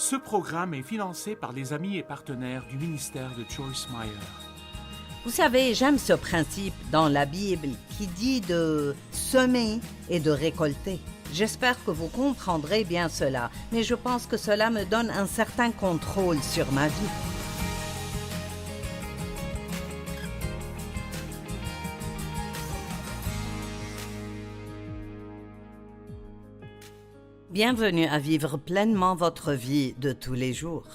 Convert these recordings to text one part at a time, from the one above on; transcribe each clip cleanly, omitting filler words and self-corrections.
Ce programme est financé par les amis et partenaires du ministère de Joyce Meyer. Vous savez, j'aime ce principe dans la Bible qui dit de semer et de récolter. J'espère que vous comprendrez bien cela, mais je pense que cela me donne un certain contrôle sur ma vie. Bienvenue à vivre pleinement votre vie de tous les jours.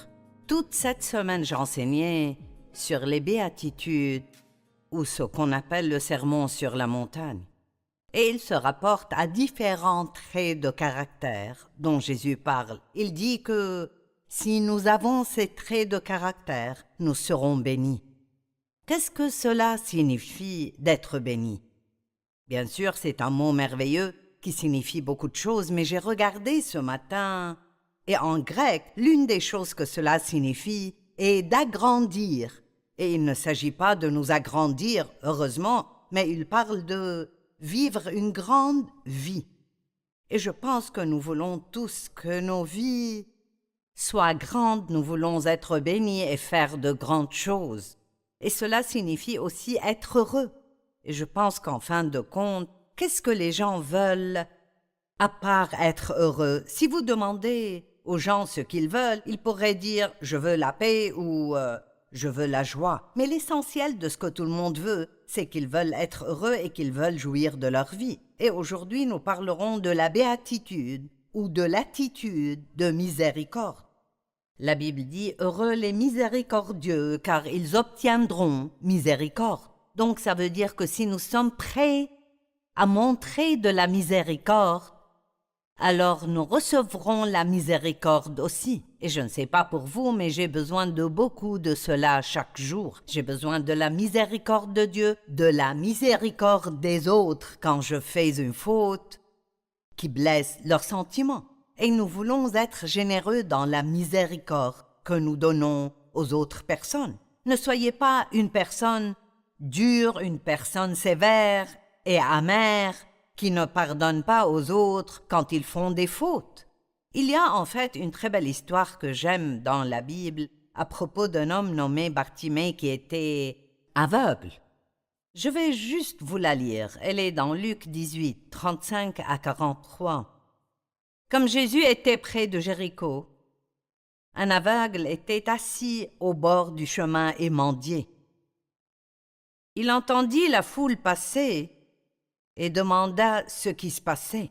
Toute cette semaine, j'enseignais sur les béatitudes ou ce qu'on appelle le sermon sur la montagne. Et il se rapporte à différents traits de caractère dont Jésus parle. Il dit que si nous avons ces traits de caractère, nous serons bénis. Qu'est-ce que cela signifie d'être béni? Bien sûr, c'est un mot merveilleux qui signifie beaucoup de choses, mais j'ai regardé ce matin, et en grec, l'une des choses que cela signifie est d'agrandir. Et il ne s'agit pas de nous agrandir, heureusement, mais il parle de vivre une grande vie. Et je pense que nous voulons tous que nos vies soient grandes, nous voulons être bénis et faire de grandes choses. Et cela signifie aussi être heureux. Et je pense qu'en fin de compte, qu'est-ce que les gens veulent à part être heureux? Si vous demandez aux gens ce qu'ils veulent, ils pourraient dire « je veux la paix » ou « je veux la joie ». Mais l'essentiel de ce que tout le monde veut, c'est qu'ils veulent être heureux et qu'ils veulent jouir de leur vie. Et aujourd'hui, nous parlerons de la béatitude ou de l'attitude de miséricorde. La Bible dit « Heureux les miséricordieux, car ils obtiendront miséricorde ». Donc ça veut dire que si nous sommes prêts à montrer de la miséricorde, alors nous recevrons la miséricorde aussi. Et je ne sais pas pour vous, mais j'ai besoin de beaucoup de cela chaque jour. J'ai besoin de la miséricorde de Dieu, de la miséricorde des autres quand je fais une faute qui blesse leurs sentiments. Et nous voulons être généreux dans la miséricorde que nous donnons aux autres personnes. Ne soyez pas une personne dure, une personne sévère et amère, qui ne pardonne pas aux autres quand ils font des fautes. Il y a en fait une très belle histoire que j'aime dans la Bible à propos d'un homme nommé Bartimée qui était aveugle. Je vais juste vous la lire. Elle est dans Luc 18, 35 à 43. Comme Jésus était près de Jéricho, un aveugle était assis au bord du chemin et mendiait. Il entendit la foule passer et demanda ce qui se passait.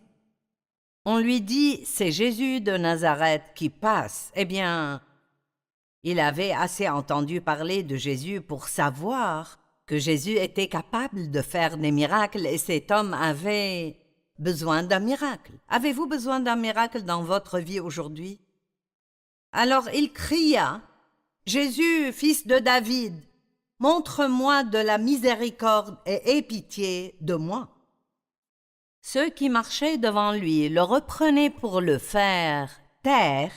On lui dit « C'est Jésus de Nazareth qui passe ». Eh bien, il avait assez entendu parler de Jésus pour savoir que Jésus était capable de faire des miracles et cet homme avait besoin d'un miracle. Avez-vous besoin d'un miracle dans votre vie aujourd'hui? Alors il cria « Jésus, fils de David, montre-moi de la miséricorde et aie pitié de moi. » Ceux qui marchaient devant lui le reprenaient pour le faire taire,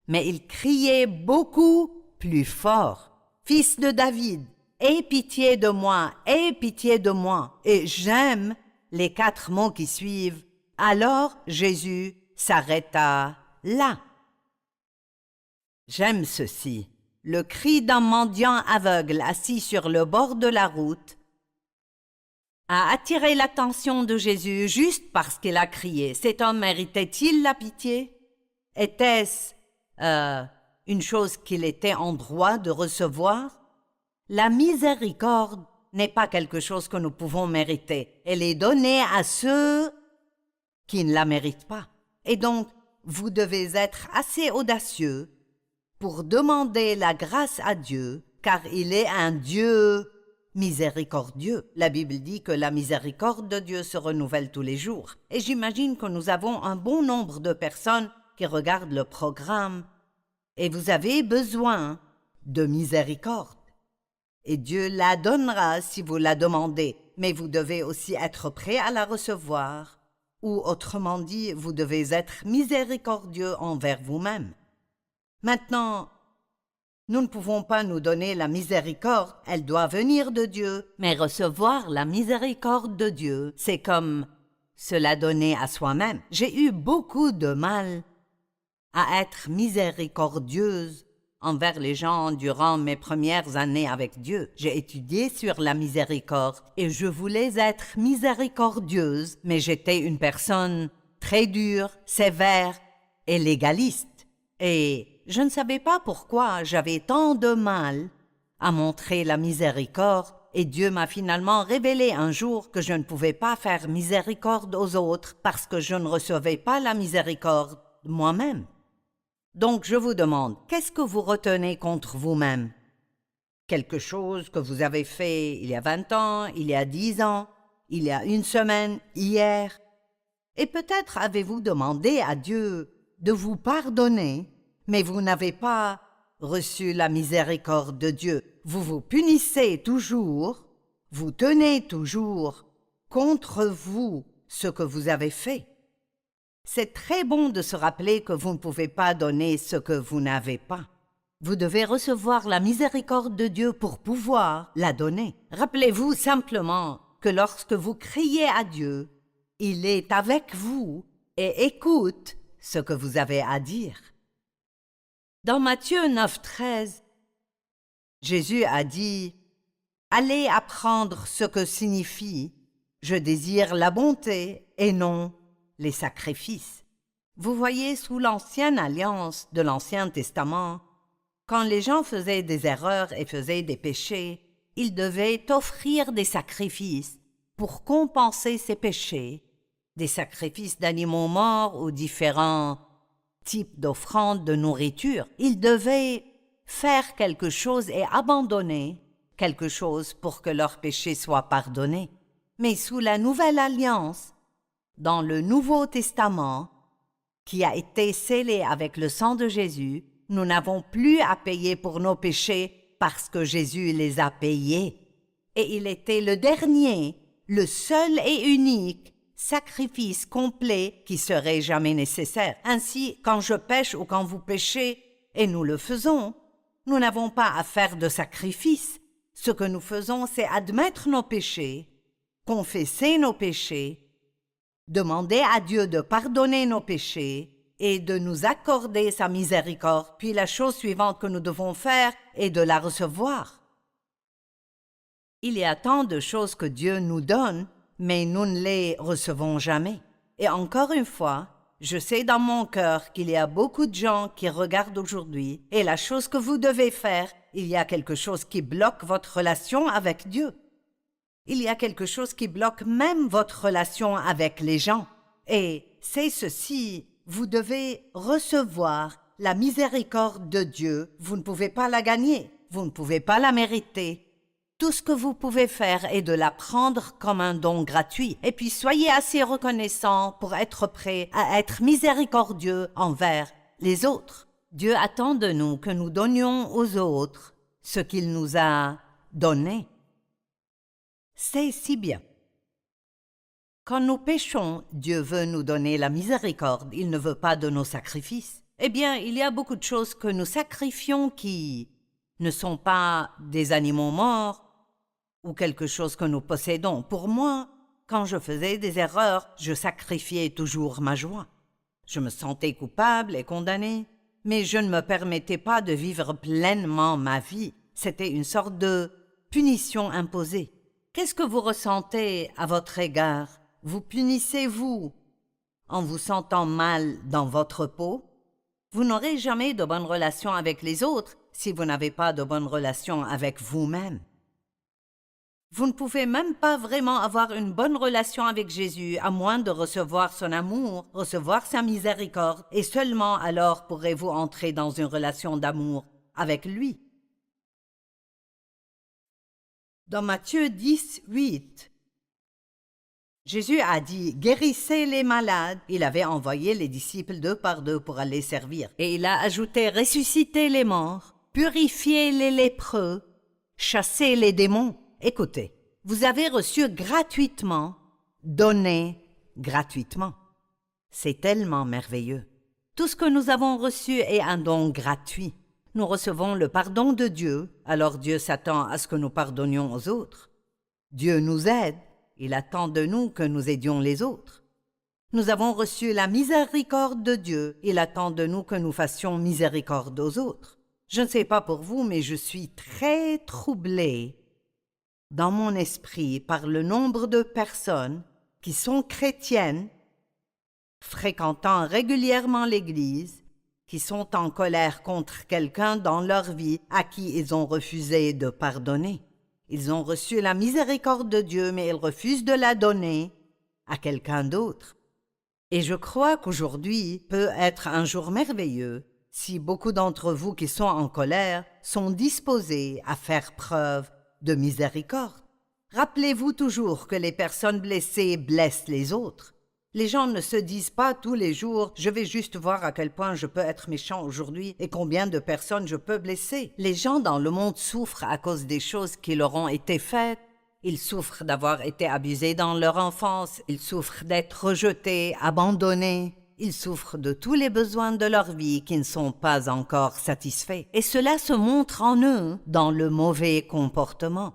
mais il criait beaucoup plus fort. « Fils de David, aie pitié de moi, aie pitié de moi. » Et j'aime les 4 mots qui suivent. Alors Jésus s'arrêta là. J'aime ceci. Le cri d'un mendiant aveugle assis sur le bord de la route a attiré l'attention de Jésus juste parce qu'il a crié. Cet homme méritait-il la pitié? Était-ce une chose qu'il était en droit de recevoir? La miséricorde n'est pas quelque chose que nous pouvons mériter. Elle est donnée à ceux qui ne la méritent pas. Et donc, vous devez être assez audacieux pour demander la grâce à Dieu, car il est un Dieu miséricordieux. La Bible dit que la miséricorde de Dieu se renouvelle tous les jours. Et j'imagine que nous avons un bon nombre de personnes qui regardent le programme et vous avez besoin de miséricorde. Et Dieu la donnera si vous la demandez, mais vous devez aussi être prêt à la recevoir. Ou autrement dit, vous devez être miséricordieux envers vous-même. Maintenant, nous ne pouvons pas nous donner la miséricorde, elle doit venir de Dieu. Mais recevoir la miséricorde de Dieu, c'est comme se la donner à soi-même. J'ai eu beaucoup de mal à être miséricordieuse envers les gens durant mes premières années avec Dieu. J'ai étudié sur la miséricorde et je voulais être miséricordieuse, mais j'étais une personne très dure, sévère et légaliste. Et je ne savais pas pourquoi j'avais tant de mal à montrer la miséricorde, et Dieu m'a finalement révélé un jour que je ne pouvais pas faire miséricorde aux autres parce que je ne recevais pas la miséricorde moi-même. Donc je vous demande, qu'est-ce que vous retenez contre vous-même? Quelque chose que vous avez fait il y a 20 ans, il y a 10 ans, il y a une semaine, hier? Et peut-être avez-vous demandé à Dieu de vous pardonner, mais vous n'avez pas reçu la miséricorde de Dieu. Vous vous punissez toujours, vous tenez toujours contre vous ce que vous avez fait. C'est très bon de se rappeler que vous ne pouvez pas donner ce que vous n'avez pas. Vous devez recevoir la miséricorde de Dieu pour pouvoir la donner. Rappelez-vous simplement que lorsque vous criez à Dieu, il est avec vous et écoute ce que vous avez à dire. Dans Matthieu 9,13, Jésus a dit « Allez apprendre ce que signifie « Je désire la bonté et non les sacrifices ». Vous voyez, sous l'ancienne alliance de l'Ancien Testament, quand les gens faisaient des erreurs et faisaient des péchés, ils devaient offrir des sacrifices pour compenser ces péchés, des sacrifices d'animaux morts ou différents types d'offrandes de nourriture. Ils devaient faire quelque chose et abandonner quelque chose pour que leurs péchés soient pardonnés. Mais sous la Nouvelle Alliance, dans le Nouveau Testament, qui a été scellé avec le sang de Jésus, nous n'avons plus à payer pour nos péchés parce que Jésus les a payés. Et il était le dernier, le seul et unique sacrifice complet qui serait jamais nécessaire. Ainsi, quand je pêche ou quand vous péchez, et nous le faisons, nous n'avons pas à faire de sacrifice. Ce que nous faisons, c'est admettre nos péchés, confesser nos péchés, demander à Dieu de pardonner nos péchés et de nous accorder sa miséricorde. Puis la chose suivante que nous devons faire est de la recevoir. Il y a tant de choses que Dieu nous donne, mais nous ne les recevons jamais. Et encore une fois, je sais dans mon cœur qu'il y a beaucoup de gens qui regardent aujourd'hui, et la chose que vous devez faire, il y a quelque chose qui bloque votre relation avec Dieu. Il y a quelque chose qui bloque même votre relation avec les gens. Et c'est ceci, vous devez recevoir la miséricorde de Dieu. Vous ne pouvez pas la gagner, vous ne pouvez pas la mériter. Tout ce que vous pouvez faire est de la prendre comme un don gratuit. Et puis soyez assez reconnaissant pour être prêt à être miséricordieux envers les autres. Dieu attend de nous que nous donnions aux autres ce qu'il nous a donné. C'est si bien. Quand nous péchons, Dieu veut nous donner la miséricorde. Il ne veut pas de nos sacrifices. Eh bien, il y a beaucoup de choses que nous sacrifions qui ne sont pas des animaux morts ou quelque chose que nous possédons. Pour moi, quand je faisais des erreurs, je sacrifiais toujours ma joie. Je me sentais coupable et condamné, mais je ne me permettais pas de vivre pleinement ma vie. C'était une sorte de punition imposée. Qu'est-ce que vous ressentez à votre égard? Vous punissez-vous en vous sentant mal dans votre peau? Vous n'aurez jamais de bonne relation avec les autres si vous n'avez pas de bonne relation avec vous-même. Vous ne pouvez même pas vraiment avoir une bonne relation avec Jésus à moins de recevoir son amour, recevoir sa miséricorde, et seulement alors pourrez-vous entrer dans une relation d'amour avec lui. Dans Matthieu 10, 8, Jésus a dit « Guérissez les malades ». Il avait envoyé les disciples 2 par 2 pour aller servir. Et il a ajouté « Ressuscitez les morts, purifiez les lépreux, chassez les démons ». Écoutez, vous avez reçu gratuitement, donné gratuitement. C'est tellement merveilleux. Tout ce que nous avons reçu est un don gratuit. Nous recevons le pardon de Dieu, alors Dieu s'attend à ce que nous pardonnions aux autres. Dieu nous aide, il attend de nous que nous aidions les autres. Nous avons reçu la miséricorde de Dieu. Il attend de nous que nous fassions miséricorde aux autres. Je ne sais pas pour vous, mais je suis très troublée dans mon esprit par le nombre de personnes qui sont chrétiennes, fréquentant régulièrement l'Église, qui sont en colère contre quelqu'un dans leur vie à qui ils ont refusé de pardonner. Ils ont reçu la miséricorde de Dieu, mais ils refusent de la donner à quelqu'un d'autre. Et je crois qu'aujourd'hui peut être un jour merveilleux si beaucoup d'entre vous qui sont en colère sont disposés à faire preuve de miséricorde. Rappelez-vous toujours que les personnes blessées blessent les autres. Les gens ne se disent pas tous les jours « je vais juste voir à quel point je peux être méchant aujourd'hui et combien de personnes je peux blesser ». Les gens dans le monde souffrent à cause des choses qui leur ont été faites. Ils souffrent d'avoir été abusés dans leur enfance, ils souffrent d'être rejetés, abandonnés. Ils souffrent de tous les besoins de leur vie qui ne sont pas encore satisfaits. Et cela se montre en eux dans le mauvais comportement.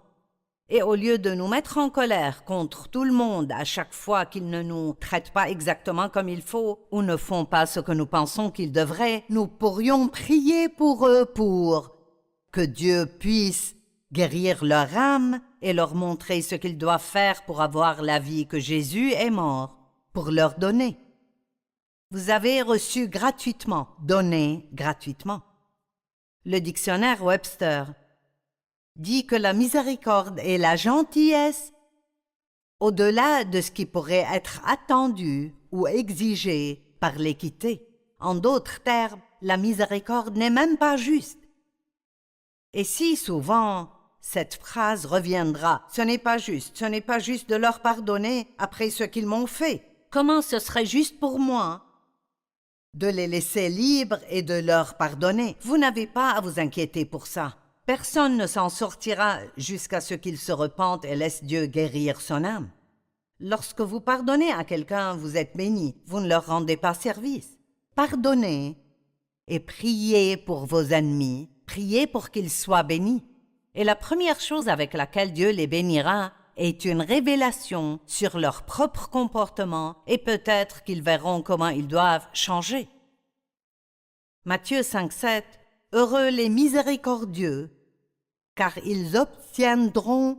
Et au lieu de nous mettre en colère contre tout le monde à chaque fois qu'ils ne nous traitent pas exactement comme il faut ou ne font pas ce que nous pensons qu'ils devraient, nous pourrions prier pour eux pour que Dieu puisse guérir leur âme et leur montrer ce qu'ils doivent faire pour avoir la vie que Jésus est mort pour leur donner. Vous avez reçu gratuitement, donné gratuitement. Le dictionnaire Webster dit que la miséricorde est la gentillesse au-delà de ce qui pourrait être attendu ou exigé par l'équité. En d'autres termes, la miséricorde n'est même pas juste. Et si souvent cette phrase reviendra, ce n'est pas juste de leur pardonner après ce qu'ils m'ont fait. Comment ce serait juste pour moi de les laisser libres et de leur pardonner? Vous n'avez pas à vous inquiéter pour ça. Personne ne s'en sortira jusqu'à ce qu'il se repente et laisse Dieu guérir son âme. Lorsque vous pardonnez à quelqu'un, vous êtes béni, vous ne leur rendez pas service. Pardonnez et priez pour vos ennemis, priez pour qu'ils soient bénis. Et la première chose avec laquelle Dieu les bénira est une révélation sur leur propre comportement et peut-être qu'ils verront comment ils doivent changer. Matthieu 5,7 « Heureux les miséricordieux, car ils obtiendront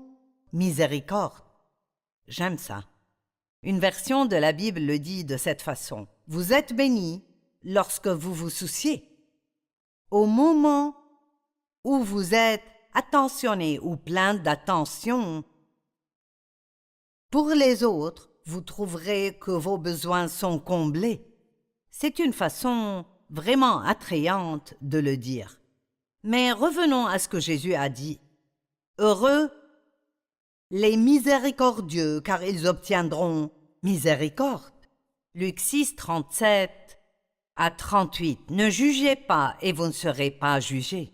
miséricorde. » J'aime ça. Une version de la Bible le dit de cette façon. Vous êtes bénis lorsque vous vous souciez. Au moment où vous êtes attentionné ou plein d'attention pour les autres, vous trouverez que vos besoins sont comblés. C'est une façon vraiment attrayante de le dire. Mais revenons à ce que Jésus a dit. Heureux les miséricordieux, car ils obtiendront miséricorde. Luc 6, 37 à 38. Ne jugez pas et vous ne serez pas jugés.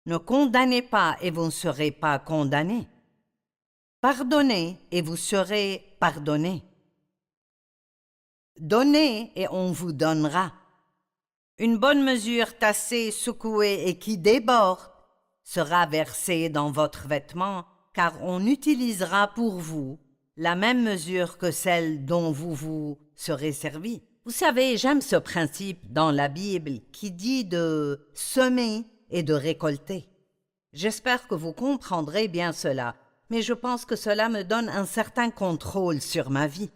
Ne condamnez pas et vous ne serez pas condamnés. Pardonnez et vous serez pardonnés. Donnez et on vous donnera. Une bonne mesure tassée, secouée et qui déborde sera versée dans votre vêtement, car on utilisera pour vous la même mesure que celle dont vous vous serez servi. Vous savez, j'aime ce principe dans la Bible qui dit de semer et de récolter. J'espère que vous comprendrez bien cela, mais je pense que cela me donne un certain contrôle sur ma vie.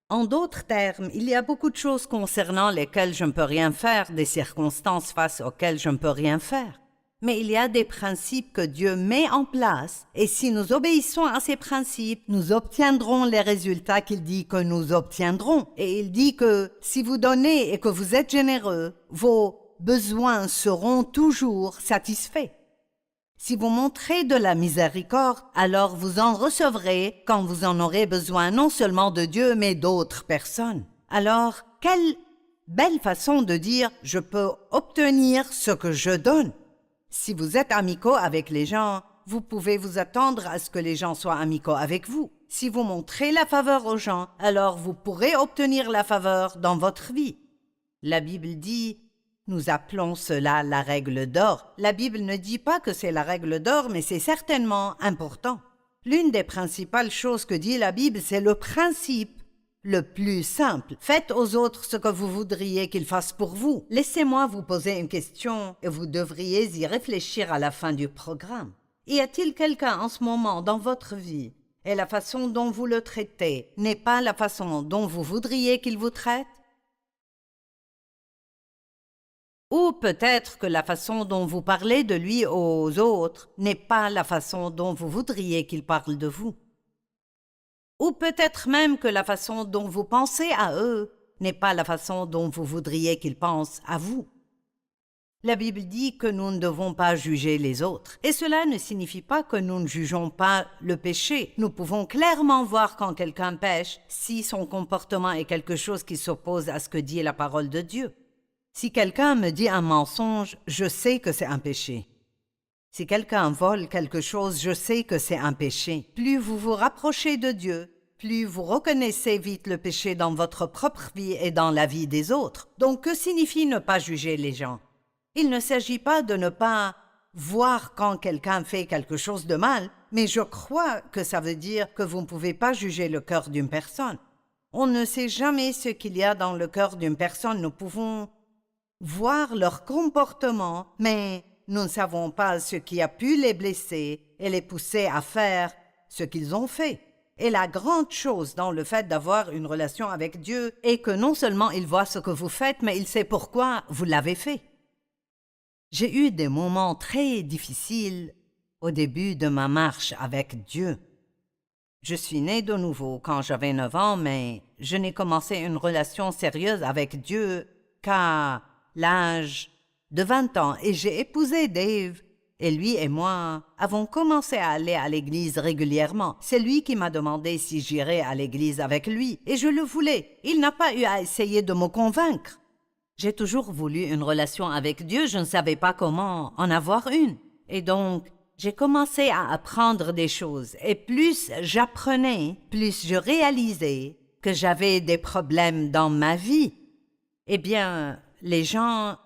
En d'autres termes, il y a beaucoup de choses concernant lesquelles je ne peux rien faire, des circonstances face auxquelles je ne peux rien faire. Mais il y a des principes que Dieu met en place, et si nous obéissons à ces principes, nous obtiendrons les résultats qu'il dit que nous obtiendrons. Et il dit que si vous donnez et que vous êtes généreux, vos besoins seront toujours satisfaits. Si vous montrez de la miséricorde, alors vous en recevrez quand vous en aurez besoin non seulement de Dieu, mais d'autres personnes. Alors, quelle belle façon de dire « je peux obtenir ce que je donne ». Si vous êtes amicaux avec les gens, vous pouvez vous attendre à ce que les gens soient amicaux avec vous. Si vous montrez la faveur aux gens, alors vous pourrez obtenir la faveur dans votre vie. La Bible dit « nous appelons cela la règle d'or ». La Bible ne dit pas que c'est la règle d'or, mais c'est certainement important. L'une des principales choses que dit la Bible, c'est le principe le plus simple. Faites aux autres ce que vous voudriez qu'ils fassent pour vous. Laissez-moi vous poser une question et vous devriez y réfléchir à la fin du programme. Y a-t-il quelqu'un en ce moment dans votre vie et la façon dont vous le traitez n'est pas la façon dont vous voudriez qu'il vous traite? Ou peut-être que la façon dont vous parlez de lui aux autres n'est pas la façon dont vous voudriez qu'il parle de vous. Ou peut-être même que la façon dont vous pensez à eux n'est pas la façon dont vous voudriez qu'ils pensent à vous. La Bible dit que nous ne devons pas juger les autres. Et cela ne signifie pas que nous ne jugeons pas le péché. Nous pouvons clairement voir quand quelqu'un pêche si son comportement est quelque chose qui s'oppose à ce que dit la parole de Dieu. Si quelqu'un me dit un mensonge, je sais que c'est un péché. Si quelqu'un vole quelque chose, je sais que c'est un péché. Plus vous vous rapprochez de Dieu, plus vous reconnaissez vite le péché dans votre propre vie et dans la vie des autres. Donc, que signifie ne pas juger les gens? Il ne s'agit pas de ne pas voir quand quelqu'un fait quelque chose de mal, mais je crois que ça veut dire que vous ne pouvez pas juger le cœur d'une personne. On ne sait jamais ce qu'il y a dans le cœur d'une personne. Nous pouvons voir leur comportement, mais nous ne savons pas ce qui a pu les blesser et les pousser à faire ce qu'ils ont fait. Et la grande chose dans le fait d'avoir une relation avec Dieu est que non seulement il voit ce que vous faites, mais il sait pourquoi vous l'avez fait. J'ai eu des moments très difficiles au début de ma marche avec Dieu. Je suis née de nouveau quand j'avais 9 ans, mais je n'ai commencé une relation sérieuse avec Dieu qu'à l'âge de 20 ans et j'ai épousé Dave. Et lui et moi avons commencé à aller à l'église régulièrement. C'est lui qui m'a demandé si j'irais à l'église avec lui et je le voulais. Il n'a pas eu à essayer de me convaincre. J'ai toujours voulu une relation avec Dieu, je ne savais pas comment en avoir une. Et donc, j'ai commencé à apprendre des choses. Et plus j'apprenais, plus je réalisais que j'avais des problèmes dans ma vie. Eh bien, les gens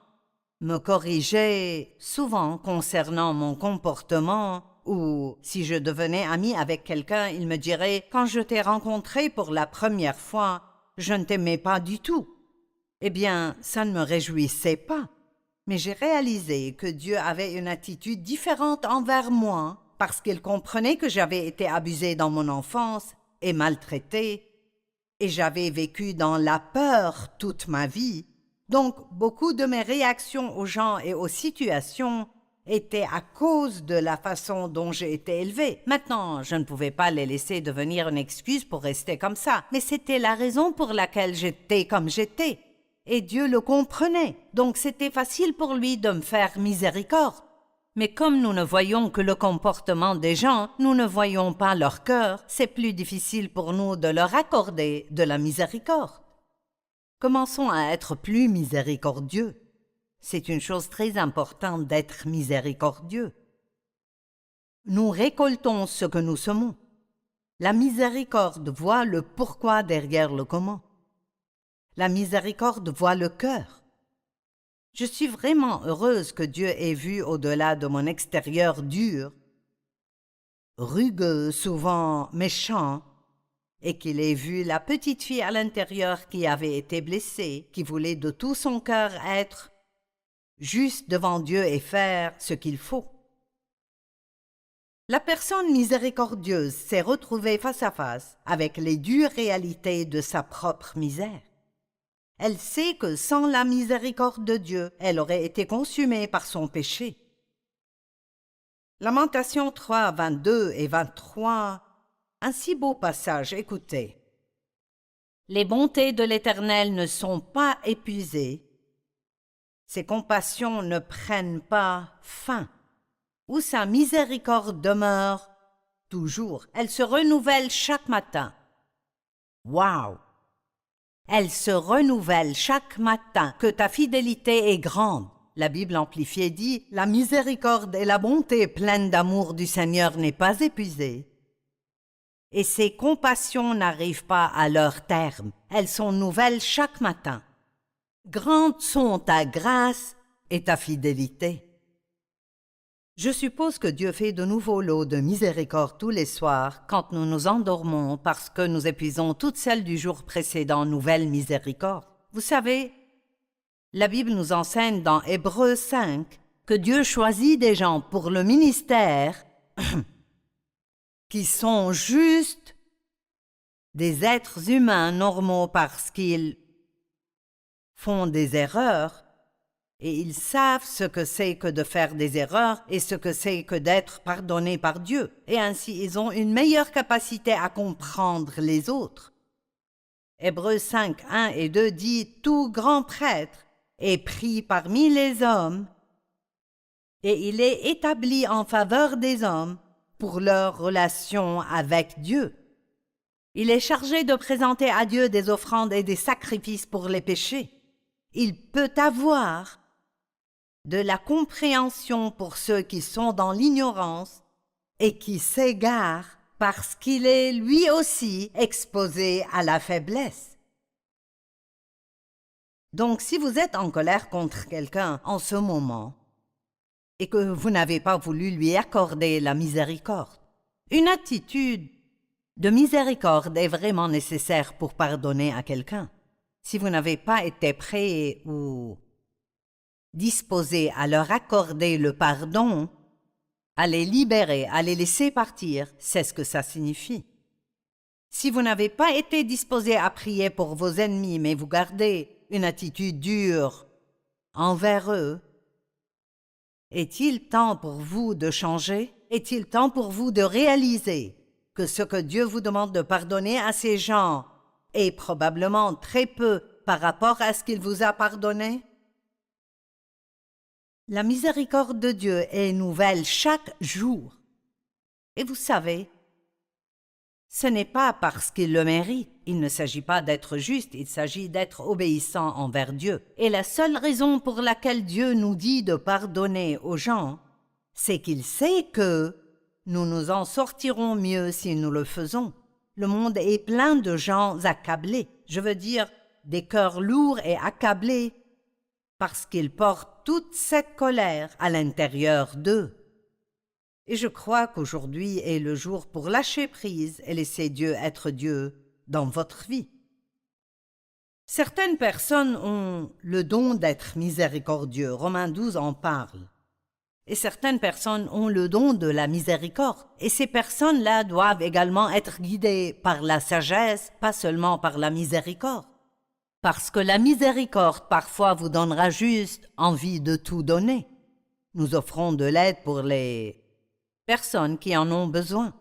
me corrigeaient souvent concernant mon comportement ou si je devenais amie avec quelqu'un, il me dirait « Quand je t'ai rencontré pour la première fois, je ne t'aimais pas du tout. » Eh bien, ça ne me réjouissait pas. Mais j'ai réalisé que Dieu avait une attitude différente envers moi parce qu'il comprenait que j'avais été abusée dans mon enfance et maltraitée et j'avais vécu dans la peur toute ma vie. Donc, beaucoup de mes réactions aux gens et aux situations étaient à cause de la façon dont j'ai été élevée. Maintenant, je ne pouvais pas les laisser devenir une excuse pour rester comme ça, mais c'était la raison pour laquelle j'étais comme j'étais. Et Dieu le comprenait, donc c'était facile pour lui de me faire miséricorde. Mais comme nous ne voyons que le comportement des gens, nous ne voyons pas leur cœur, c'est plus difficile pour nous de leur accorder de la miséricorde. Commençons à être plus miséricordieux. C'est une chose très importante d'être miséricordieux. Nous récoltons ce que nous semons. La miséricorde voit le pourquoi derrière le comment. La miséricorde voit le cœur. Je suis vraiment heureuse que Dieu ait vu au-delà de mon extérieur dur, rugueux, souvent méchant, et qu'il ait vu la petite fille à l'intérieur qui avait été blessée, qui voulait de tout son cœur être juste devant Dieu et faire ce qu'il faut. La personne miséricordieuse s'est retrouvée face à face avec les dures réalités de sa propre misère. Elle sait que sans la miséricorde de Dieu, elle aurait été consumée par son péché. Lamentations 3, 22 et 23, un si beau passage, écoutez. Les bontés de l'Éternel ne sont pas épuisées, ses compassions ne prennent pas fin, où sa miséricorde demeure toujours. Elle se renouvelle chaque matin. Waouh! Elle se renouvelle chaque matin, que ta fidélité est grande. La Bible amplifiée dit « La miséricorde et la bonté pleine d'amour du Seigneur n'est pas épuisée. » Et ses compassions n'arrivent pas à leur terme. Elles sont nouvelles chaque matin. Grandes sont ta grâce et ta fidélité. Je suppose que Dieu fait de nouveaux lots de miséricorde tous les soirs quand nous nous endormons parce que nous épuisons toutes celles du jour précédent, nouvelles miséricordes. Vous savez, la Bible nous enseigne dans Hébreux 5 que Dieu choisit des gens pour le ministère qui sont juste des êtres humains normaux parce qu'ils font des erreurs et ils savent ce que c'est que de faire des erreurs et ce que c'est que d'être pardonné par Dieu. Et ainsi, ils ont une meilleure capacité à comprendre les autres. Hébreux 5, 1 et 2 dit « Tout grand prêtre est pris parmi les hommes et il est établi en faveur des hommes pour leur relation avec Dieu. Il est chargé de présenter à Dieu des offrandes et des sacrifices pour les péchés. Il peut avoir de la compréhension pour ceux qui sont dans l'ignorance et qui s'égarent parce qu'il est lui aussi exposé à la faiblesse. Donc, si vous êtes en colère contre quelqu'un en ce moment et que vous n'avez pas voulu lui accorder la miséricorde, une attitude de miséricorde est vraiment nécessaire pour pardonner à quelqu'un. Si vous n'avez pas été prêt ou disposé à leur accorder le pardon, à les libérer, à les laisser partir, c'est ce que ça signifie. Si vous n'avez pas été disposé à prier pour vos ennemis, mais vous gardez une attitude dure envers eux, est-il temps pour vous de changer? Est-il temps pour vous de réaliser que ce que Dieu vous demande de pardonner à ces gens est probablement très peu par rapport à ce qu'il vous a pardonné? La miséricorde de Dieu est nouvelle chaque jour. Et vous savez, ce n'est pas parce qu'il le mérite. Il ne s'agit pas d'être juste, il s'agit d'être obéissant envers Dieu. Et la seule raison pour laquelle Dieu nous dit de pardonner aux gens, c'est qu'il sait que nous nous en sortirons mieux si nous le faisons. Le monde est plein de gens accablés, je veux dire des cœurs lourds et accablés, parce qu'ils portent toute cette colère à l'intérieur d'eux. Et je crois qu'aujourd'hui est le jour pour lâcher prise et laisser Dieu être Dieu dans votre vie. Certaines personnes ont le don d'être miséricordieux, Romains 12 en parle. Et certaines personnes ont le don de la miséricorde. Et ces personnes-là doivent également être guidées par la sagesse, pas seulement par la miséricorde. Parce que la miséricorde parfois vous donnera juste envie de tout donner. Nous offrons de l'aide pour les personnes qui en ont besoin.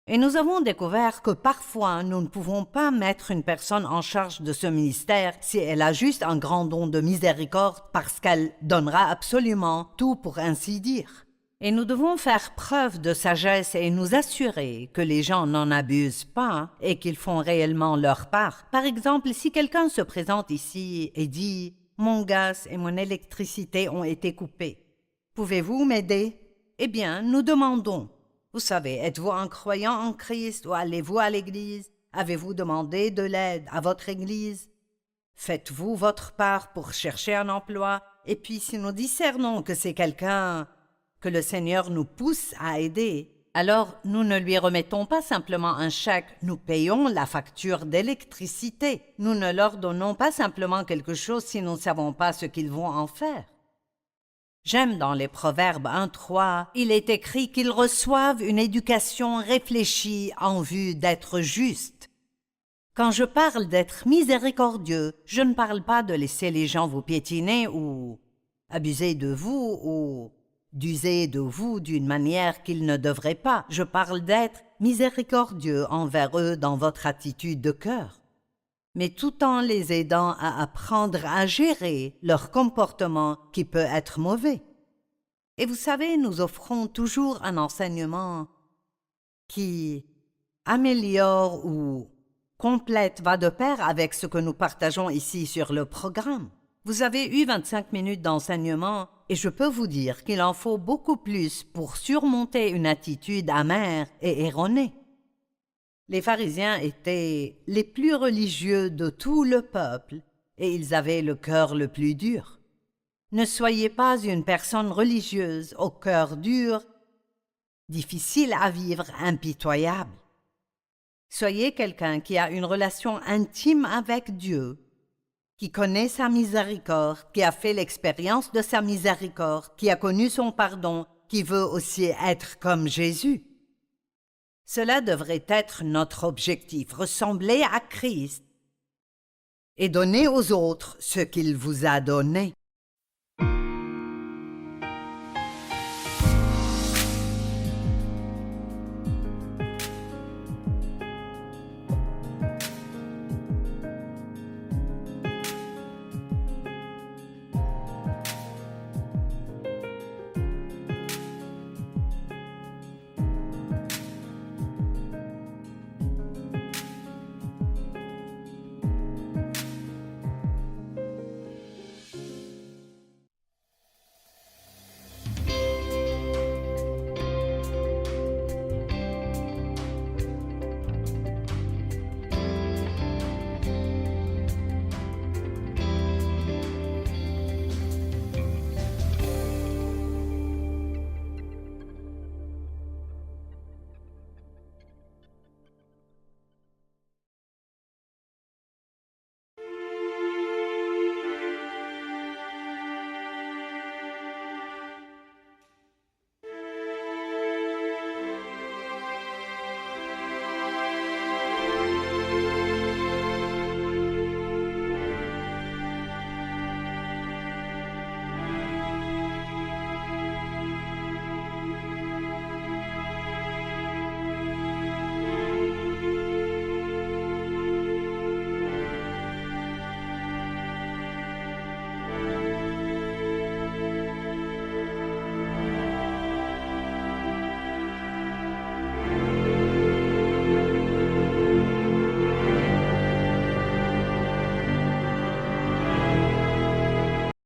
Et nous avons découvert que parfois nous ne pouvons pas mettre une personne en charge de ce ministère si elle a juste un grand don de miséricorde parce qu'elle donnera absolument tout pour ainsi dire. Et nous devons faire preuve de sagesse et nous assurer que les gens n'en abusent pas et qu'ils font réellement leur part. Par exemple, si quelqu'un se présente ici et dit « Mon gaz et mon électricité ont été coupés. Pouvez-vous m'aider ?» Eh bien, nous demandons. Vous savez, êtes-vous un croyant en Christ ou allez-vous à l'église? Avez-vous demandé de l'aide à votre église? Faites-vous votre part pour chercher un emploi? Et puis, si nous discernons que c'est quelqu'un que le Seigneur nous pousse à aider, alors nous ne lui remettons pas simplement un chèque, nous payons la facture d'électricité. Nous ne leur donnons pas simplement quelque chose si nous ne savons pas ce qu'ils vont en faire. J'aime dans les Proverbes 1:3, il est écrit qu'ils reçoivent une éducation réfléchie en vue d'être justes. Quand je parle d'être miséricordieux, je ne parle pas de laisser les gens vous piétiner ou abuser de vous ou d'user de vous d'une manière qu'ils ne devraient pas. Je parle d'être miséricordieux envers eux dans votre attitude de cœur, mais tout en les aidant à apprendre à gérer leur comportement qui peut être mauvais. Et vous savez, nous offrons toujours un enseignement qui améliore ou complète, va de pair avec ce que nous partageons ici sur le programme. Vous avez eu 25 minutes d'enseignement et je peux vous dire qu'il en faut beaucoup plus pour surmonter une attitude amère et erronée. Les pharisiens étaient les plus religieux de tout le peuple et ils avaient le cœur le plus dur. Ne soyez pas une personne religieuse au cœur dur, difficile à vivre, impitoyable. Soyez quelqu'un qui a une relation intime avec Dieu, qui connaît sa miséricorde, qui a fait l'expérience de sa miséricorde, qui a connu son pardon, qui veut aussi être comme Jésus. Cela devrait être notre objectif, ressembler à Christ et donner aux autres ce qu'il vous a donné.